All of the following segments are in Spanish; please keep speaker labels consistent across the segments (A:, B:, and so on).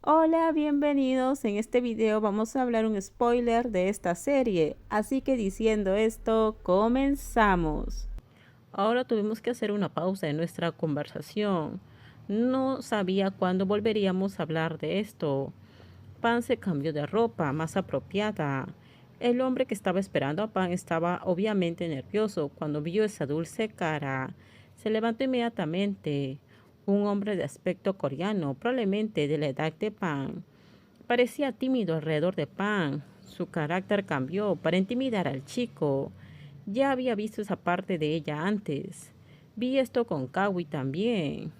A: Hola, bienvenidos. En este video vamos a hablar un spoiler de esta serie, así que diciendo esto, comenzamos. Ahora tuvimos que hacer una pausa en nuestra conversación. No sabía cuándo volveríamos a hablar de esto. Pan se cambió de ropa más apropiada. El hombre que estaba esperando a Pan estaba obviamente nervioso cuando vio esa dulce cara. Se levantó inmediatamente. Un hombre de aspecto coreano, probablemente de la edad de Pan. Parecía tímido alrededor de Pan. Su carácter cambió para intimidar al chico. Ya había visto esa parte de ella antes. Vi esto con Kawi también.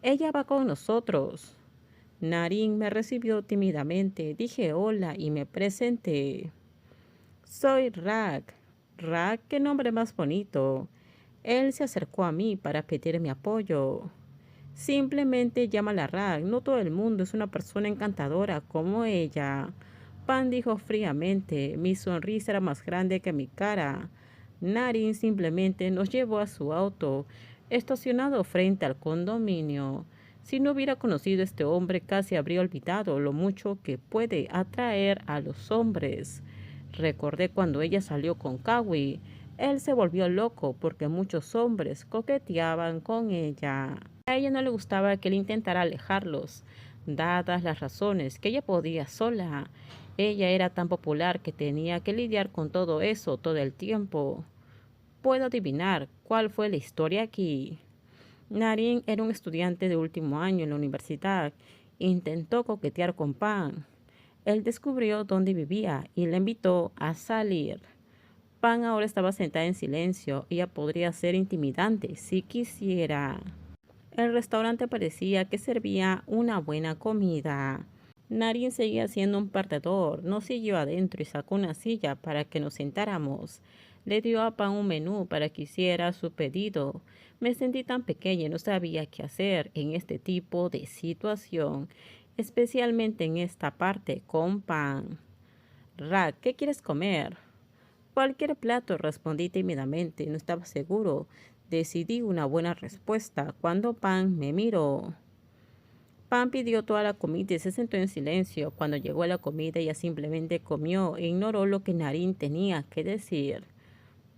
A: Ella va con nosotros. Narin me recibió tímidamente. Dije hola y me presenté. Soy Rak. Rak, qué nombre más bonito. Él se acercó a mí para pedir mi apoyo. Simplemente llámala Rak. No todo el mundo es una persona encantadora como ella. Pan dijo fríamente. Mi sonrisa era más grande que mi cara. Narin simplemente nos llevó a su auto, estacionado frente al condominio. Si no hubiera conocido a este hombre, casi habría olvidado lo mucho que puede atraer a los hombres. Recordé cuando ella salió con Kawi. Él se volvió loco porque muchos hombres coqueteaban con ella. A ella no le gustaba que él intentara alejarlos, dadas las razones que ella podía sola. Ella era tan popular que tenía que lidiar con todo eso todo el tiempo. Puedo adivinar cuál fue la historia aquí. Narin era un estudiante de último año en la universidad. Intentó coquetear con Pan. Él descubrió dónde vivía y la invitó a salir. Pan ahora estaba sentada en silencio. Ella podría ser intimidante si quisiera. El restaurante parecía que servía una buena comida. Narin seguía siendo un perdedor. Nos siguió adentro y sacó una silla para que nos sentáramos. Le dio a Pan un menú para que hiciera su pedido. Me sentí tan pequeña y no sabía qué hacer en este tipo de situación, especialmente en esta parte con Pan. Rak, ¿qué quieres comer? Cualquier plato, respondí tímidamente. No estaba seguro. Decidí una buena respuesta cuando Pan me miró. Pan pidió toda la comida y se sentó en silencio. Cuando llegó la comida, ella simplemente comió e ignoró lo que Narin tenía que decir.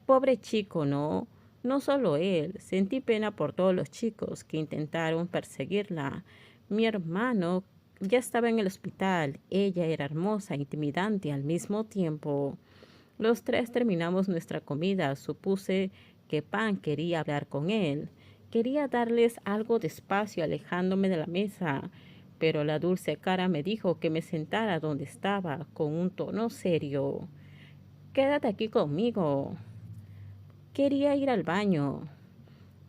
A: Pobre chico, ¿no? No solo él. Sentí pena por todos los chicos que intentaron perseguirla. Mi hermano ya estaba en el hospital. Ella era hermosa e intimidante al mismo tiempo. Los tres terminamos nuestra comida. Supuse que Pan quería hablar con él. Quería darles algo de espacio alejándome de la mesa, pero la dulce cara me dijo que me sentara donde estaba con un tono serio. Quédate aquí conmigo. Quería ir al baño.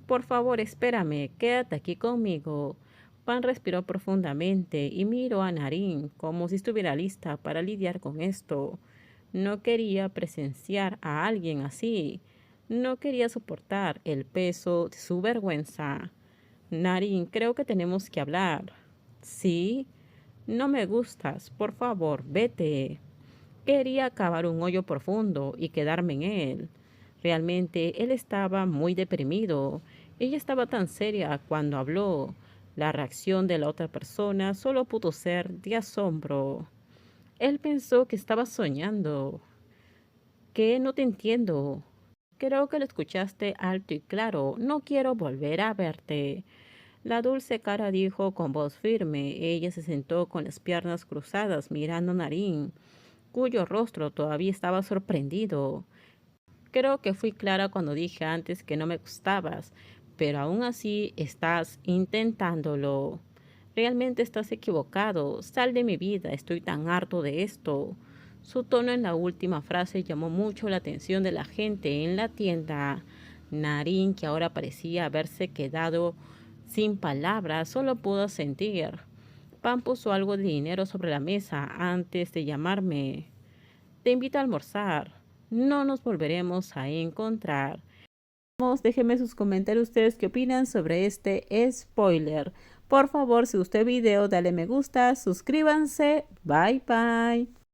A: Por favor, espérame, quédate aquí conmigo. Pan respiró profundamente y miró a Narin como si estuviera lista para lidiar con esto. No quería presenciar a alguien así. No quería soportar el peso de su vergüenza. Narin, creo que tenemos que hablar. ¿Sí? No me gustas. Por favor, vete. Quería cavar un hoyo profundo y quedarme en él. Realmente él estaba muy deprimido. Ella estaba tan seria cuando habló. La reacción de la otra persona solo pudo ser de asombro. Él pensó que estaba soñando. ¿Qué? No te entiendo. Creo que lo escuchaste alto y claro. No quiero volver a verte. La dulce cara dijo con voz firme. Ella se sentó con las piernas cruzadas mirando a Narín, cuyo rostro todavía estaba sorprendido. Creo que fui clara cuando dije antes que no me gustabas, pero aún así estás intentándolo. Realmente estás equivocado. Sal de mi vida. Estoy tan harto de esto. Su tono en la última frase llamó mucho la atención de la gente en la tienda. Narín, que ahora parecía haberse quedado sin palabras, solo pudo sentir. Pan puso algo de dinero sobre la mesa antes de llamarme. Te invito a almorzar. No nos volveremos a encontrar. Déjenme sus comentarios ustedes qué opinan sobre este spoiler. Por favor, si gustó el video, dale me gusta, suscríbanse. Bye bye.